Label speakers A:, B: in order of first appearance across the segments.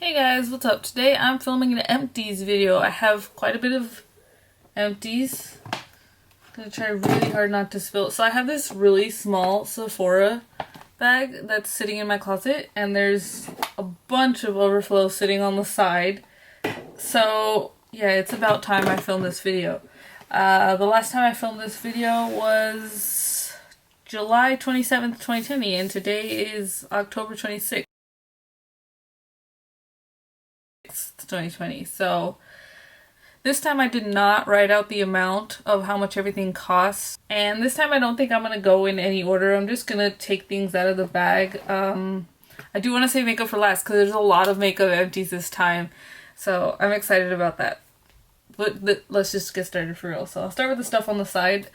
A: Hey guys, what's up? Today I'm filming an empties video. I have quite a bit of empties. I'm gonna try really hard not to spill. So I have this really small Sephora bag that's sitting in my closet, and there's a bunch of overflow sitting on the side. So yeah, it's about time I filmed this video. The last time I filmed this video was July 27th, 2020, and today is October 26th. 2020. So this time I did not write out the amount of how much everything costs, and this time I don't think I'm gonna go in any order. I'm just gonna take things out of the bag. I do want to save makeup for last because there's a lot of makeup empties this time, so I'm excited about that. But let's just get started for real. So I'll start with the stuff on the side.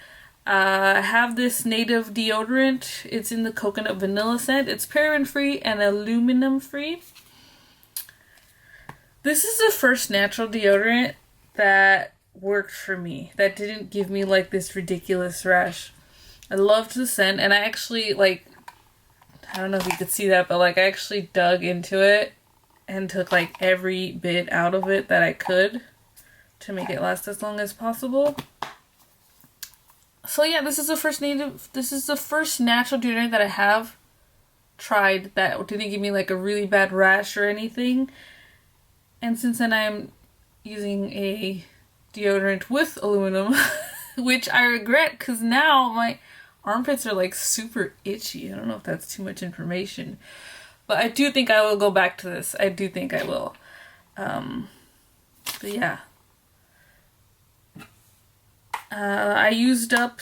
A: I have this native deodorant. It's in the coconut vanilla scent. It's paraben free and aluminum free. This is the first natural deodorant that worked for me, that didn't give me like this ridiculous rash. I loved the scent, and I actually I don't know if you could see that, but I actually dug into it and took like every bit out of it that I could to make it last as long as possible. So yeah, this is the first natural deodorant that I have tried that didn't give me like a really bad rash or anything. And since then I'm using a deodorant with aluminum, which I regret because now my armpits are like super itchy. I don't know if that's too much information, but I do think I will go back to this. I do think I will. But yeah. I used up,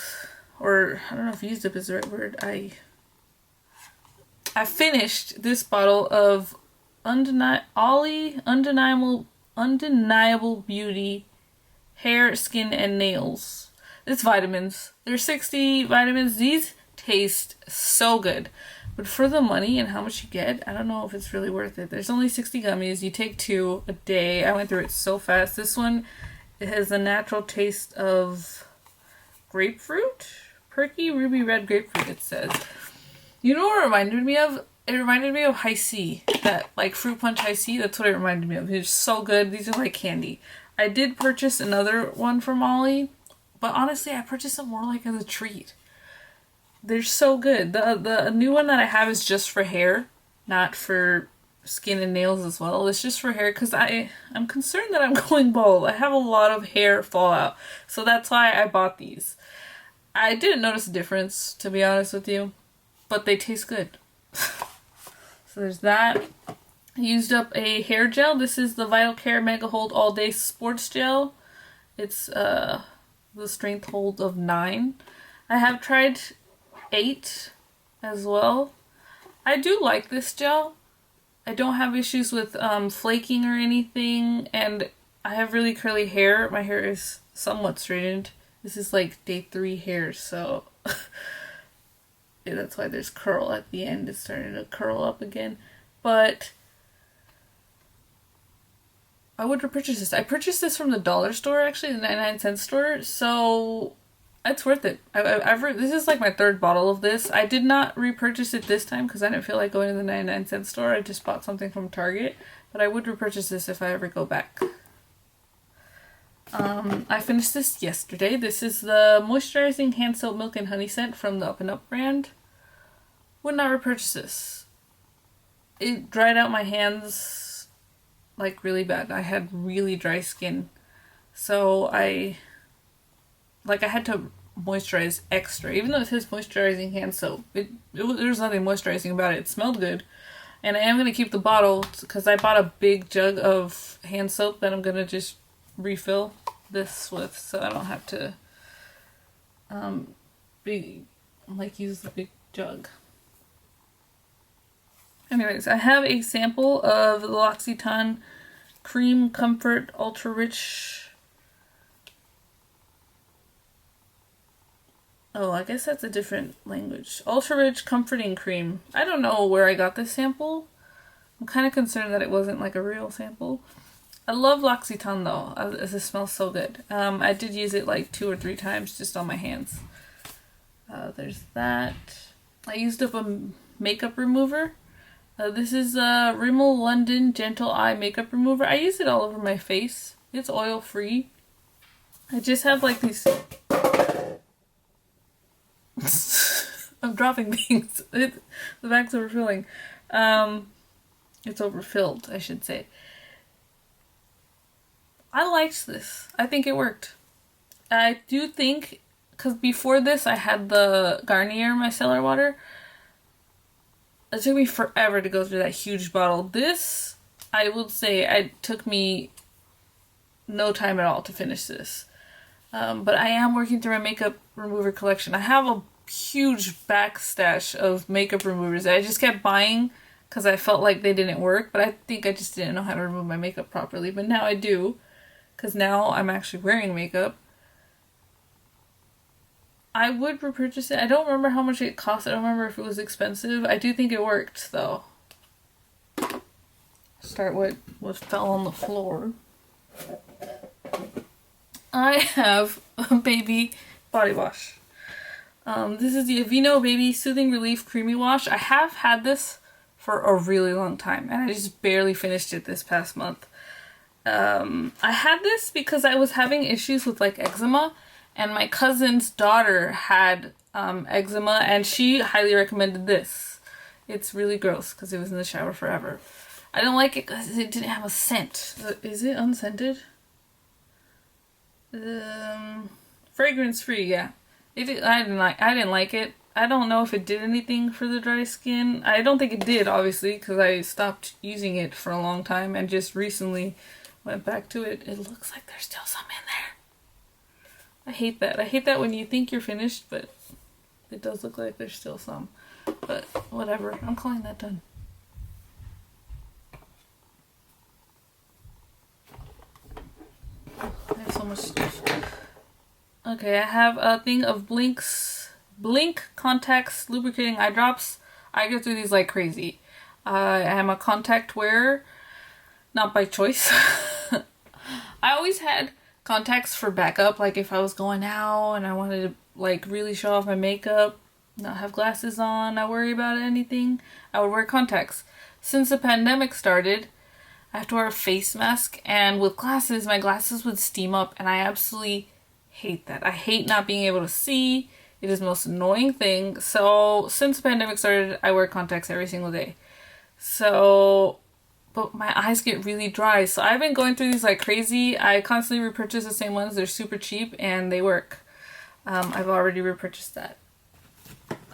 A: or I don't know if used up is the right word. I finished this bottle of Undeniable Beauty Hair, Skin, and Nails. It's vitamins. There's 60 vitamins. These taste so good. But for the money and how much you get, I don't know if it's really worth it. There's only 60 gummies. You take 2 a day. I went through it so fast. This one, it has a natural taste of grapefruit. Perky ruby red grapefruit, it says. You know what it reminded me of? It reminded me of High C, that like fruit punch High C. That's what it reminded me of. It's so good. These are like candy. I did purchase another one from Ollie, but honestly, I purchased them more like as a treat. They're so good. The new one that I have is just for hair, not for skin and nails as well. It's just for hair because I'm concerned that I'm going bald. I have a lot of hair fallout, so that's why I bought these. I didn't notice a difference, to be honest with you, but they taste good. So there's that. I used up a hair gel. This is the Vital Care Mega Hold All Day Sports Gel. It's the strength hold of 9. I have tried 8 as well. I do like this gel. I don't have issues with flaking or anything, and I have really curly hair. My hair is somewhat straightened. This is like day 3 hair, so yeah, that's why there's curl at the end. It's starting to curl up again. But I would repurchase this. I purchased this from the dollar store, actually, the 99-cent store, so it's worth it. This is like my 3rd bottle of this. I did not repurchase it this time because I didn't feel like going to the 99-cent store. I just bought something from Target, but I would repurchase this if I ever go back. I finished this yesterday. This is the Moisturizing Hand Soap Milk and Honey scent from the Up and Up brand. Would not repurchase this. It dried out my hands like really bad. I had really dry skin, so I had to moisturize extra, even though it says moisturizing hand soap. There's nothing moisturizing about it. It smelled good, and I am going to keep the bottle because I bought a big jug of hand soap that I'm going to just refill this with, so I don't have to use the big jug. Anyways, I have a sample of the L'Occitane Cream Comfort Ultra Rich. Oh, I guess that's a different language. Ultra Rich Comforting Cream. I don't know where I got this sample. I'm kind of concerned that it wasn't like a real sample. I love L'Occitane though, as it smells so good. I did use it like 2 or 3 times just on my hands. There's that. I used up a makeup remover. This is Rimmel London Gentle Eye Makeup Remover. I use it all over my face. It's oil free. I just have like these... I'm dropping things. The bag's overfilling. It's overfilled, I should say. I liked this. I think it worked. I do think, because before this I had the Garnier micellar water. It took me forever to go through that huge bottle. This, I would say, it took me no time at all to finish this. But I am working through my makeup remover collection. I have a huge backstash of makeup removers that I just kept buying because I felt like they didn't work, but I think I just didn't know how to remove my makeup properly. But now I do, because now I'm actually wearing makeup. I would repurchase it. I don't remember how much it cost. I don't remember if it was expensive. I do think it worked, though. Start with what fell on the floor. I have a baby body wash. This is the Aveeno Baby Soothing Relief Creamy Wash. I have had this for a really long time, and I just barely finished it this past month. I had this because I was having issues with like eczema, and my cousin's daughter had eczema, and she highly recommended this. It's really gross because it was in the shower forever. I don't like it because it didn't have a scent. Is it unscented? Fragrance free, yeah. I didn't like it. I don't know if it did anything for the dry skin. I don't think it did, obviously, because I stopped using it for a long time and just recently went back to it. It looks like there's still some in there. I hate that. I hate that when you think you're finished, but it does look like there's still some. But whatever. I'm calling that done. I have so much stuff. Okay, I have a thing of Blink Contacts Lubricating Eye Drops. I go through these like crazy. I am a contact wearer, not by choice. I always had contacts for backup, like if I was going out and I wanted to like really show off my makeup, not have glasses on, not worry about anything, I would wear contacts. Since the pandemic started, I have to wear a face mask, and with glasses, my glasses would steam up, and I absolutely hate that. I hate not being able to see. It is the most annoying thing. So since the pandemic started, I wear contacts every single day. So, but my eyes get really dry. So I've been going through these like crazy. I constantly repurchase the same ones. They're super cheap and they work. I've already repurchased that.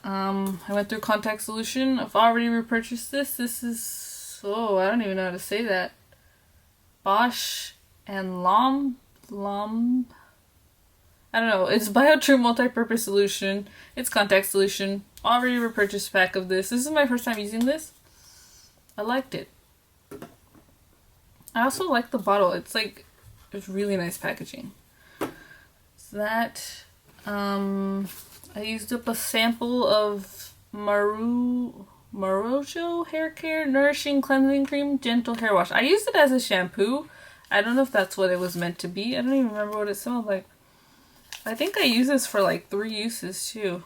A: I went through Contact Solution. I've already repurchased this. This is, oh, I don't even know how to say that. Bosch and Lom. I don't know. It's BioTrue Multi-Purpose Solution. It's Contact Solution. Already repurchased a pack of this. This is my first time using this. I liked it. I also like the bottle. It's really nice packaging. So that, I used up a sample of Marujo Hair Care Nourishing Cleansing Cream Gentle Hair Wash. I used it as a shampoo. I don't know if that's what it was meant to be. I don't even remember what it smelled like. I think I use this for like 3 uses too.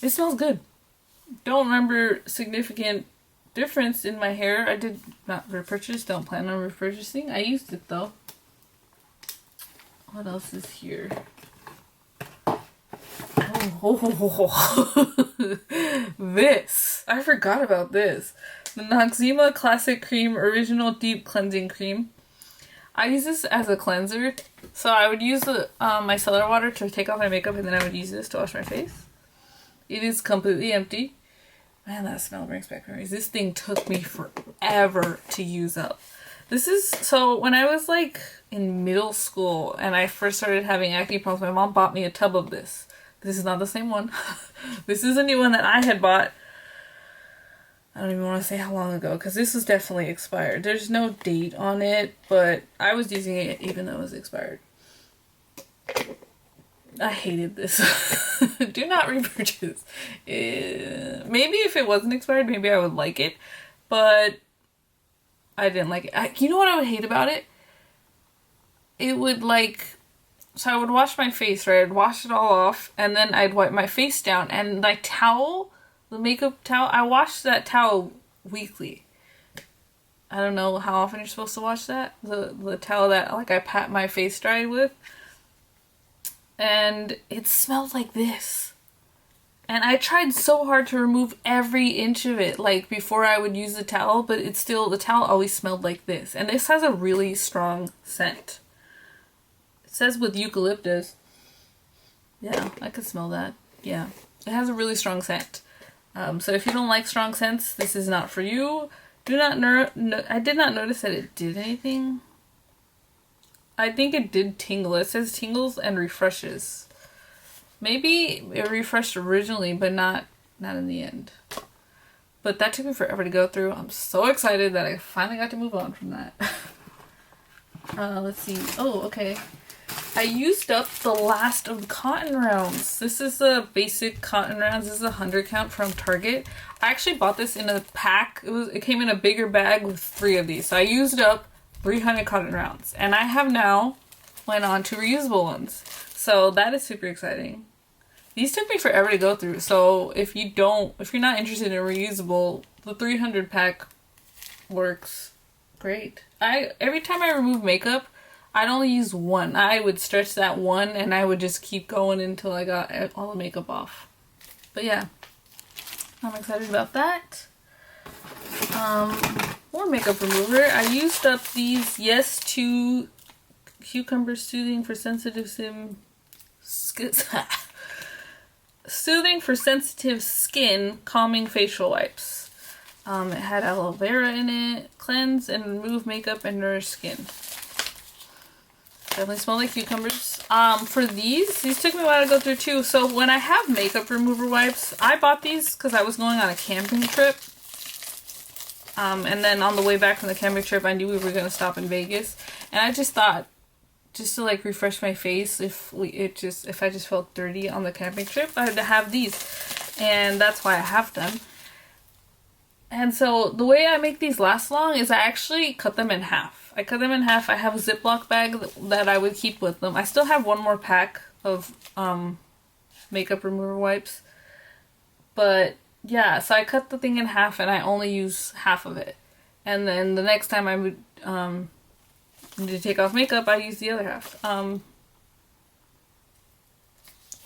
A: It smells good. Don't remember significant difference in my hair. I did not repurchase. Don't plan on repurchasing. I used it though. What else is here? Oh, this. I forgot about this. The Noxzema Classic Cream Original Deep Cleansing Cream. I use this as a cleanser. So I would use the micellar water to take off my makeup, and then I would use this to wash my face. It is completely empty. Man, that smell brings back memories. This thing took me forever to use up. This is, so when I was like in middle school and I first started having acne problems, my mom bought me a tub of this. This is not the same one. This is a new one that I had bought. I don't even want to say how long ago, because this is definitely expired. There's no date on it, but I was using it even though it was expired. I hated this. Do not repurchase. Maybe if it wasn't expired, maybe I would like it, but I didn't like it. You know what I would hate about it? It would like, so I would wash my face, right? I'd wash it all off, and then I'd wipe my face down, and my towel, the makeup towel. I wash that towel weekly. I don't know how often you're supposed to wash that. The towel that like I pat my face dry with. And it smelled like this. And I tried so hard to remove every inch of it, like before I would use the towel, but it's still, the towel always smelled like this. And this has a really strong scent. It says with eucalyptus. Yeah, I could smell that. Yeah, it has a really strong scent. So if you don't like strong scents, this is not for you. I did not notice that it did anything. I think it did tingle. It says tingles and refreshes. Maybe it refreshed originally, but not in the end. But that took me forever to go through. I'm so excited that I finally got to move on from that. Let's see. Oh, okay. I used up the last of the cotton rounds. This is the basic cotton rounds. This is a 100 count from Target. I actually bought this in a pack. It came in a bigger bag with 3 of these. So I used up 300 cotton rounds. And I have now went on to reusable ones. So that is super exciting. These took me forever to go through. So if you're not interested in reusable, the 300 pack works great. Every time I remove makeup, I'd only use one. I would stretch that one and I would just keep going until I got all the makeup off. But yeah, I'm excited about that. More makeup remover. I used up these Yes to Cucumber Soothing for Sensitive Soothing for Sensitive Skin Calming Facial Wipes. It had aloe vera in it. Cleanse and remove makeup and nourish skin. Definitely smell like cucumbers. For these took me a while to go through too. So when I have makeup remover wipes, I bought these because I was going on a camping trip. And then on the way back from the camping trip, I knew we were going to stop in Vegas. And I just thought, just to like refresh my face, if I just felt dirty on the camping trip, I had to have these. And that's why I have them. And so the way I make these last long is I actually cut them in half. I cut them in half. I have a Ziploc bag that I would keep with them. I still have one more pack of makeup remover wipes. But yeah, so I cut the thing in half and I only use half of it. And then the next time I would need to take off makeup, I use the other half.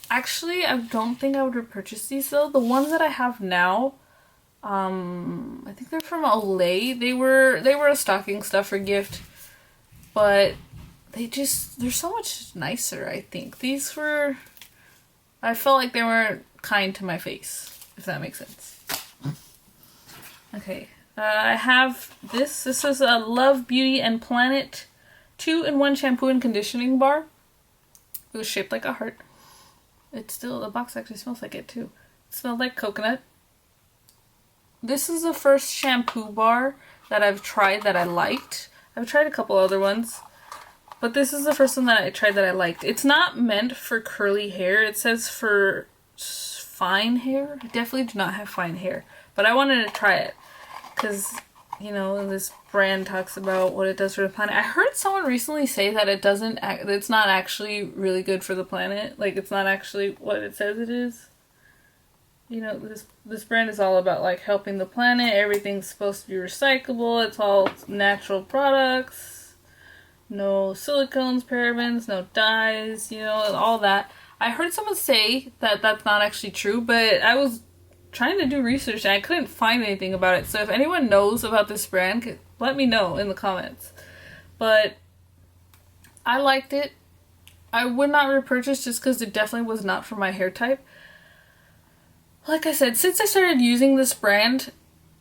A: Actually, I don't think I would repurchase these though. The ones that I have now, I think they're from awhilw. They were a stocking stuffer gift, but they're so much nicer, I think. I felt like they weren't kind to my face, if that makes sense. Okay, I have this. This is a Love Beauty and Planet 2-in-1 shampoo and conditioning bar. It was shaped like a heart. The box actually smells like it too. It smelled like coconut. This is the first shampoo bar that I've tried that I liked. I've tried a couple other ones, but this is the first one that I tried that I liked. It's not meant for curly hair. It says for fine hair. I definitely do not have fine hair, but I wanted to try it because, you know, this brand talks about what it does for the planet. I heard someone recently say that it's not actually really good for the planet. Like, it's not actually what it says it is. You know, this brand is all about like helping the planet. Everything's supposed to be recyclable. It's all natural products. No silicones, parabens, no dyes, you know, all that. I heard someone say that that's not actually true, but I was trying to do research and I couldn't find anything about it. So if anyone knows about this brand, let me know in the comments. But I liked it. I would not repurchase just because it definitely was not for my hair type. Like I said, since I started using this brand,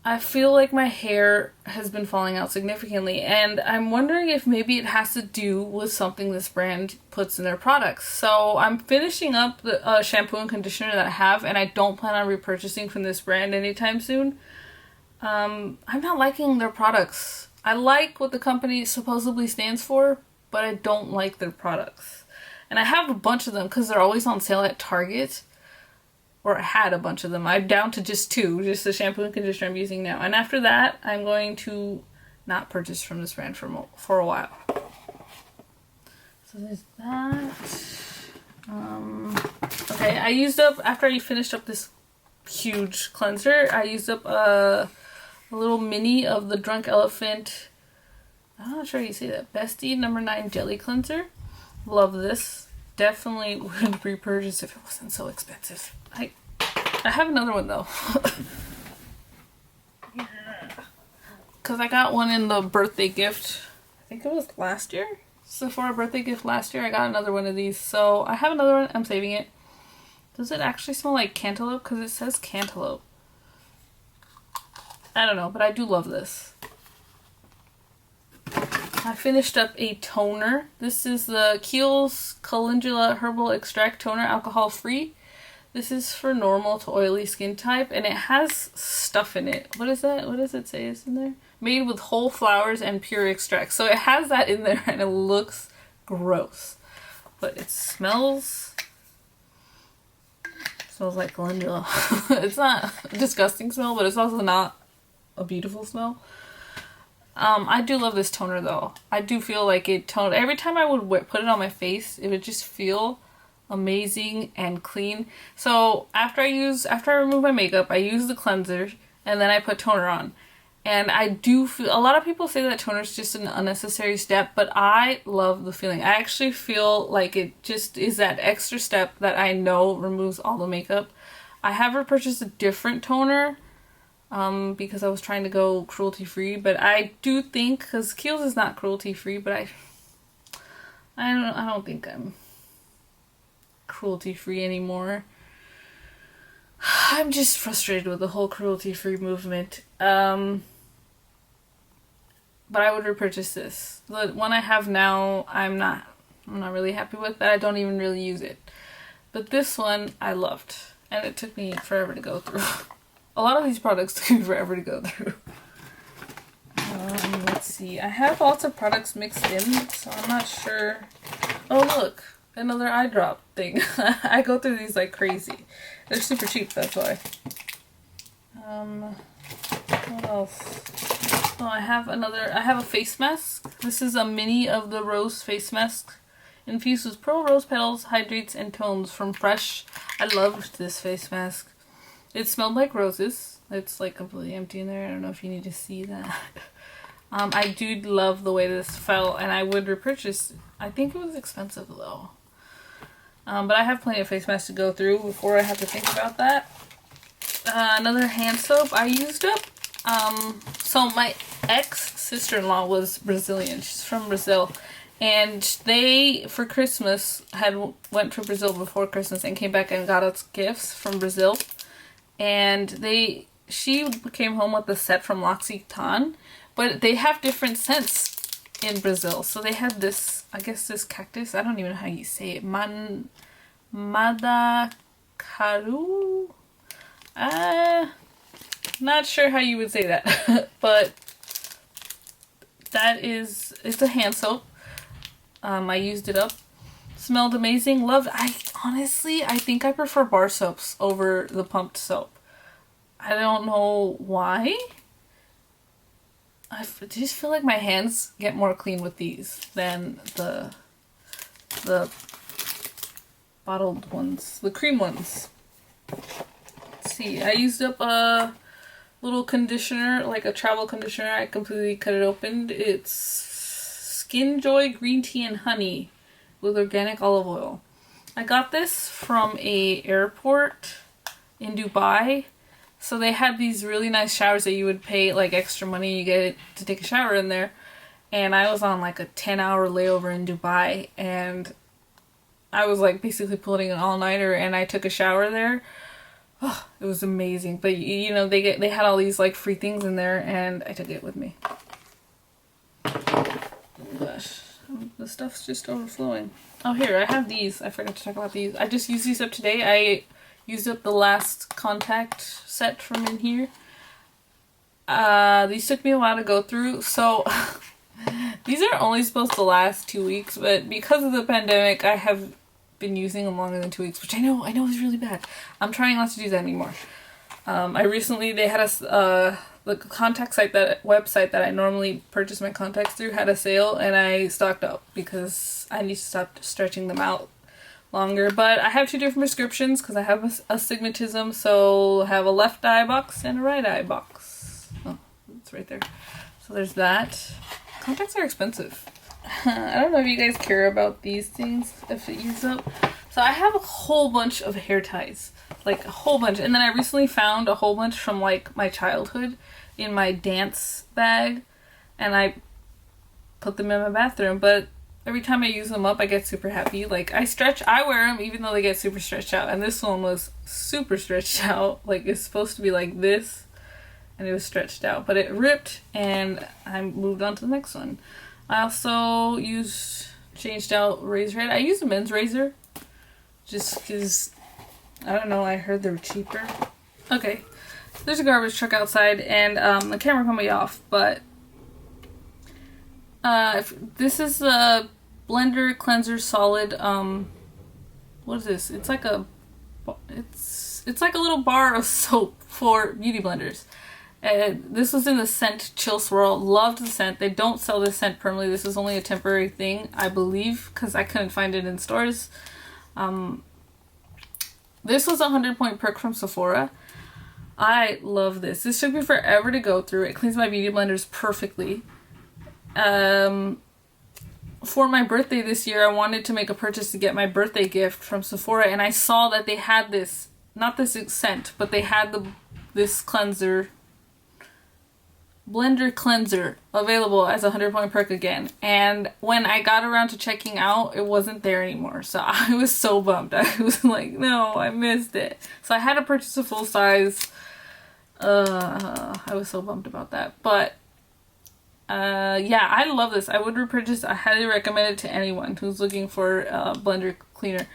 A: I feel like my hair has been falling out significantly, and I'm wondering if maybe it has to do with something this brand puts in their products. So I'm finishing up the shampoo and conditioner that I have, and I don't plan on repurchasing from this brand anytime soon. I'm not liking their products. I like what the company supposedly stands for, but I don't like their products. And I have a bunch of them because they're always on sale at Target. Or I had a bunch of them. I'm down to just 2, just the shampoo and conditioner I'm using now. And after that, I'm going to not purchase from this brand for a while. So there's that. Okay, I used up, after I finished up this huge cleanser. I used up a little mini of the Drunk Elephant, I'm not sure how you say that, Bestie number 9 Jelly Cleanser. Love this. Definitely would repurchase if it wasn't so expensive. I have another one though. Yeah. Because I got one in the birthday gift. I think it was last year. So for a birthday gift last year, I got another one of these. So I have another one. I'm saving it. Does it actually smell like cantaloupe? Because it says cantaloupe. I don't know, but I do love this. I finished up a toner. This is the Kiehl's Calendula Herbal Extract Toner, alcohol free. This is for normal to oily skin type, and it has stuff in it. What is that? What does it say is in there? Made with whole flowers and pure extract. So it has that in there, and it looks gross. But it smells like calendula. It's not a disgusting smell, but it's also not a beautiful smell. I do love this toner though. I do feel like it toned. Every time I would put it on my face, it would just feel amazing and clean. So after I remove my makeup, I use the cleanser and then I put toner on. And I do feel, a lot of people say that toner is just an unnecessary step, but I love the feeling. I actually feel like it just is that extra step that I know removes all the makeup. I have repurchased a different toner because I was trying to go cruelty free, but I do think, because Kiehl's is not cruelty free, but I don't think I'm cruelty free anymore. I'm just frustrated with the whole cruelty free movement. But I would repurchase this. The one I have now, I'm not really happy with, but I don't even really use it. But this one I loved, and it took me forever to go through. A lot of these products took me forever to go through. Let's see. I have lots of products mixed in, so I'm not sure. Oh look, another eye drop thing. I go through these like crazy. They're super cheap, that's why. What else? Oh, I have a face mask. This is a mini of the Rose face mask. Infused with pearl rose petals, hydrates, and tones from Fresh. I loved this face mask. It smelled like roses. It's like completely empty in there. I don't know if you need to see that. I do love the way this felt, and I would repurchase. I think it was expensive though. But I have plenty of face masks to go through before I have to think about that. Another hand soap I used up. So my ex-sister-in-law was Brazilian. She's from Brazil. And they, for Christmas, went to Brazil before Christmas and came back and got us gifts from Brazil. And she came home with a set from L'Occitane, but they have different scents in Brazil. So they had this, I guess this cactus, I don't even know how you say it, Madacaru? Not sure how you would say that, but it's a hand soap. I used it up. Smelled amazing. Loved. I think I prefer bar soaps over the pumped soap. I don't know why. I just feel like my hands get more clean with these than the bottled ones, the cream ones. Let's see. I used up a little conditioner, like a travel conditioner. I completely cut it open. It's Skin Joy Green Tea and Honey with organic olive oil. I got this from a airport in Dubai. So they had these really nice showers that you would pay like extra money, you get to take a shower in there. And I was on like a 10-hour layover in Dubai, and I was like basically pulling an all-nighter, and I took a shower there. Oh, it was amazing. But you know, they had all these like free things in there, and I took it with me. Oh gosh, the stuff's just overflowing. Oh, here, I have these. I forgot to talk about these. I just used these up today. I used up the last contact set from in here. These took me a while to go through, so these are only supposed to last 2 weeks, but because of the pandemic, I have been using them longer than 2 weeks, which I know is really bad. I'm trying not to do that anymore. They had the contact site, that website that I normally purchase my contacts through, had a sale, and I stocked up because I need to stop stretching them out longer. But I have two different prescriptions because I have astigmatism, so I have a left eye box and a right eye box. Oh, it's right there. So there's that. Contacts are expensive. I don't know if you guys care about these things, if it uses up. So I have a whole bunch of hair ties. Like a whole bunch. And then I recently found a whole bunch from like my childhood in my dance bag. And I put them in my bathroom. But every time I use them up, I get super happy. Like I wear them even though they get super stretched out. And this one was super stretched out. Like it's supposed to be like this. And it was stretched out. But it ripped and I moved on to the next one. I also changed out razor head. I use a men's razor. Just because, I don't know, I heard they were cheaper. Okay, there's a garbage truck outside and the camera can be off, but this is the Blender Cleanser Solid, what is this? It's like a little bar of soap for beauty blenders. This was in the scent Chill Swirl. Loved the scent. They don't sell this scent permanently. This is only a temporary thing, I believe, because I couldn't find it in stores. This was a 100-point perk from Sephora. I love this. This took me forever to go through. It cleans my beauty blenders perfectly. For my birthday this year, I wanted to make a purchase to get my birthday gift from Sephora, and I saw that they had this, not this scent, but they had this cleanser, Blender Cleanser, available as a 100-point perk again. And when I got around to checking out, it wasn't there anymore. So I was so bummed. I was like, no, I missed it. So I had to purchase a full size. I was so bummed about that. But yeah, I love this. I would repurchase. I highly recommend it to anyone who's looking for a blender cleaner.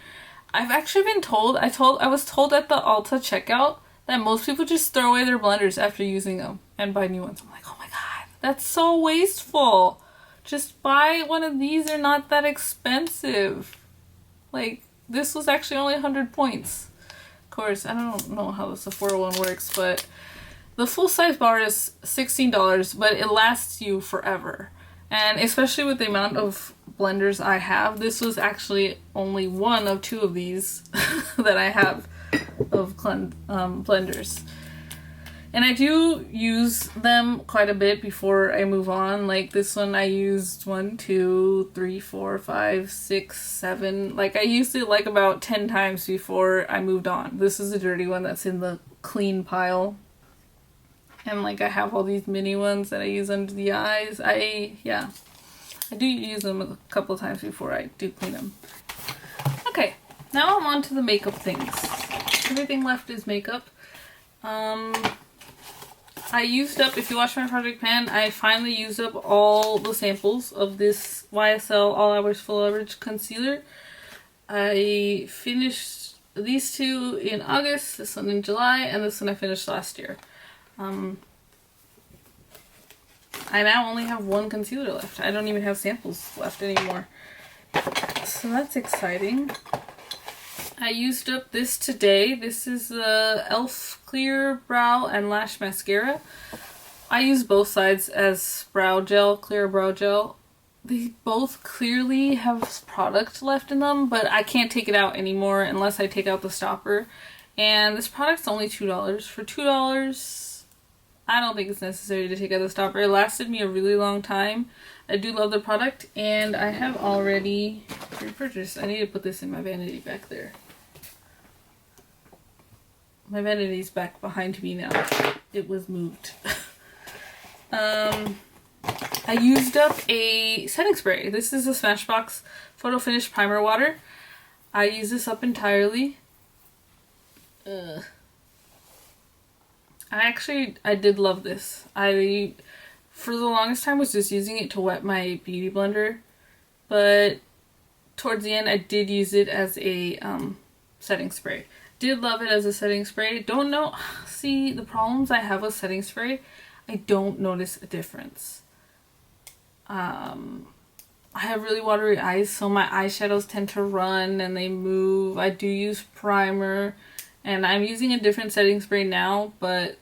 A: I've actually been told, I was told at the Ulta checkout that most people just throw away their blenders after using them and buy new ones. I'm like, oh my god, that's so wasteful. Just buy one of these. They're not that expensive. Like, this was actually only 100 points. Of course, I don't know how the Sephora one works, but the full size bar is $16, but it lasts you forever. And especially with the amount of blenders I have, this was actually only one of two of these that I have of blenders. And I do use them quite a bit before I move on. Like this one I used 1, 2, 3, 4, 5, 6, 7. Like I used it like about 10 times before I moved on. This is a dirty one that's in the clean pile. And like I have all these mini ones that I use under the eyes. I do use them a couple of times before I do clean them. Okay, now I'm on to the makeup things. Everything left is makeup. I used up, if you watch my project pan, I finally used up all the samples of this YSL All Hours Full Coverage Concealer. I finished these two in August, this one in July, and this one I finished last year. I now only have one concealer left. I don't even have samples left anymore. So that's exciting. I used up this today. This is the e.l.f. Clear Brow and Lash Mascara. I use both sides as brow gel, clear brow gel. They both clearly have product left in them, but I can't take it out anymore unless I take out the stopper. And this product's only $2. For $2, I don't think it's necessary to take out the stopper. It lasted me a really long time. I do love the product, and I have already repurchased. I need to put this in my vanity back there. My vanity's back behind me now. It was moved. I used up a setting spray. This is a Smashbox Photo Finish Primer Water. I use this up entirely. I did love this. I, for the longest time, was just using it to wet my beauty blender. But towards the end, I did use it as a setting spray. Did love it as a setting spray. Don't know. See, the problems I have with setting spray, I don't notice a difference. I have really watery eyes, so my eyeshadows tend to run and they move. I do use primer, and I'm using a different setting spray now, but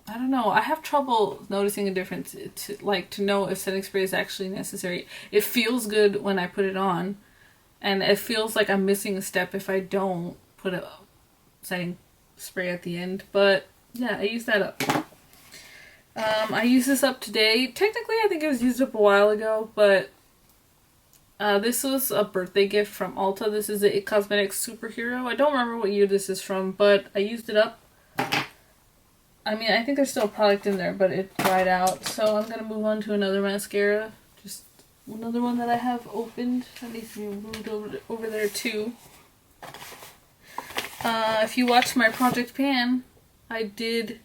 A: I don't know. I have trouble noticing a difference to know if setting spray is actually necessary. It feels good when I put it on. And it feels like I'm missing a step if I don't put a setting spray at the end. But yeah, I use that up. I used this up today. Technically, I think it was used up a while ago, but this was a birthday gift from Ulta. This is a It Cosmetics Superhero. I don't remember what year this is from, but I used it up. I mean, I think there's still a product in there, but it dried out. So I'm going to move on to another mascara. Just another one that I have opened. That needs to be moved over there too. If you watched my Project Pan, I did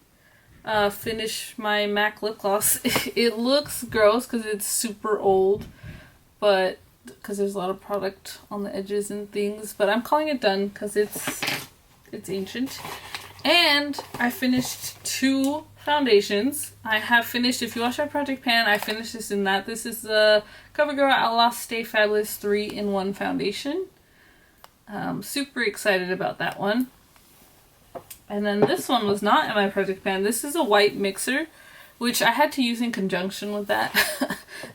A: finish my MAC lip gloss. It looks gross because it's super old, but because there's a lot of product on the edges and things, but I'm calling it done because it's ancient. And I finished 2 foundations. I have finished, if you watch my Project Pan, I finished this in that. This is the CoverGirl Outlast Stay Fabulous 3-in-1 foundation. Super excited about that one. And then this one was not in my Project Pan. This is a white mixer, which I had to use in conjunction with that.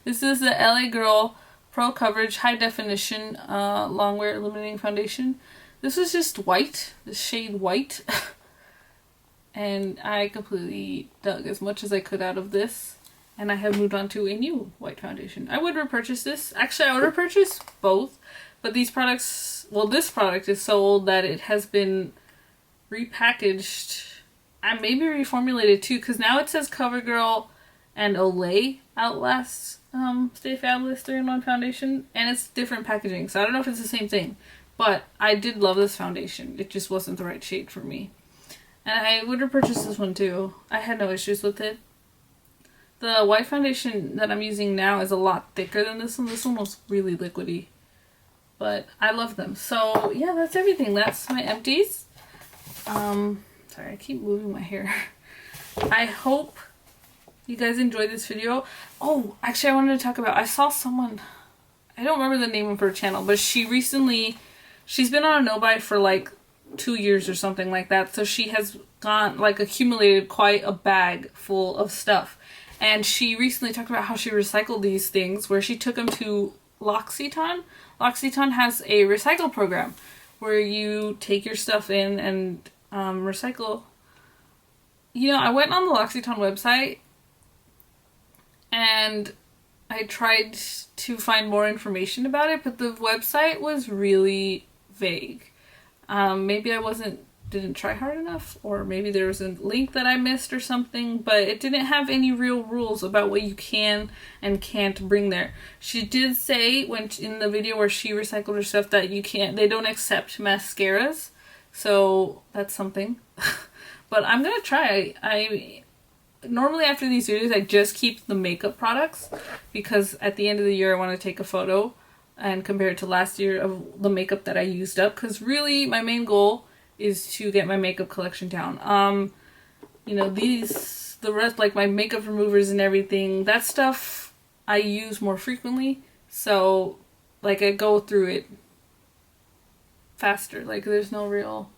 A: This is the LA Girl Pro Coverage High Definition Longwear Illuminating Foundation. This was just white, the shade white. And I completely dug as much as I could out of this. And I have moved on to a new white foundation. I would repurchase this. Actually, I would repurchase both. But these products, well, this product is so old that it has been repackaged and maybe reformulated too, because now it says CoverGirl and Olay Outlast Stay Fabulous 3-in-1 foundation, and it's different packaging, so I don't know if it's the same thing, but I did love this foundation. It just wasn't the right shade for me, and I would repurchase this one too. I had no issues with it. The white foundation that I'm using now is a lot thicker than this one. This one was really liquidy, but I love them. So yeah, that's everything. That's my empties. Sorry, I keep moving my hair. I hope you guys enjoyed this video. Oh, actually I wanted to talk about, I saw someone, I don't remember the name of her channel, but she's been on a no-buy for like 2 years or something like that. So she has accumulated quite a bag full of stuff. And she recently talked about how she recycled these things, where she took them to L'Occitane. L'Occitane has a recycle program where you take your stuff in and recycle. You know, I went on the L'Occitane website and I tried to find more information about it, but the website was really vague. Maybe I didn't try hard enough, or maybe there was a link that I missed or something, but it didn't have any real rules about what you can and can't bring there. She did say in the video where she recycled her stuff that they don't accept mascaras, so that's something. But I'm gonna try. I normally after these videos I just keep the makeup products, because at the end of the year I want to take a photo and compare it to last year of the makeup that I used up, because really my main goal is to get my makeup collection down. You know, the rest, like my makeup removers and everything, that stuff I use more frequently, so like I go through it faster. Like there's no real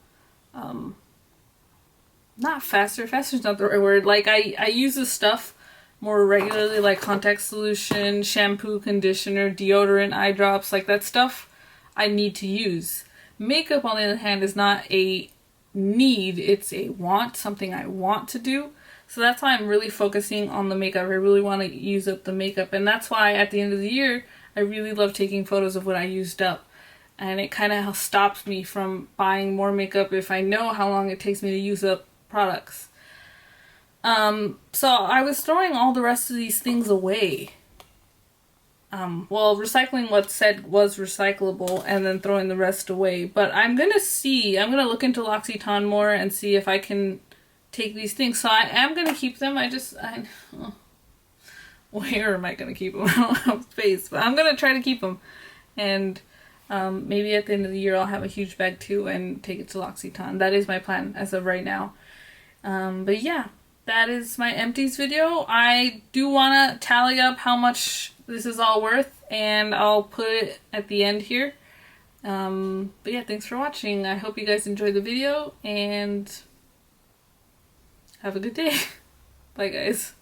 A: not faster's not the right word. Like I use this stuff more regularly, like contact solution, shampoo, conditioner, deodorant, eye drops, like that stuff I need to use. Makeup, on the other hand, is not a need, it's a want, something I want to do. So that's why I'm really focusing on the makeup. I really want to use up the makeup, and that's why at the end of the year I really love taking photos of what I used up. And it kind of stops me from buying more makeup if I know how long it takes me to use up products. So I was throwing all the rest of these things away. Well, recycling what said was recyclable and then throwing the rest away. But I'm gonna look into L'Occitane more and see if I can take these things. So I am gonna keep them. Where am I gonna keep them? I don't have space, but I'm gonna try to keep them. And maybe at the end of the year I'll have a huge bag too and take it to L'Occitane. That is my plan as of right now. But yeah, that is my empties video. I do want to tally up how much this is all worth, and I'll put it at the end here. But yeah, thanks for watching. I hope you guys enjoyed the video, and have a good day. Bye guys.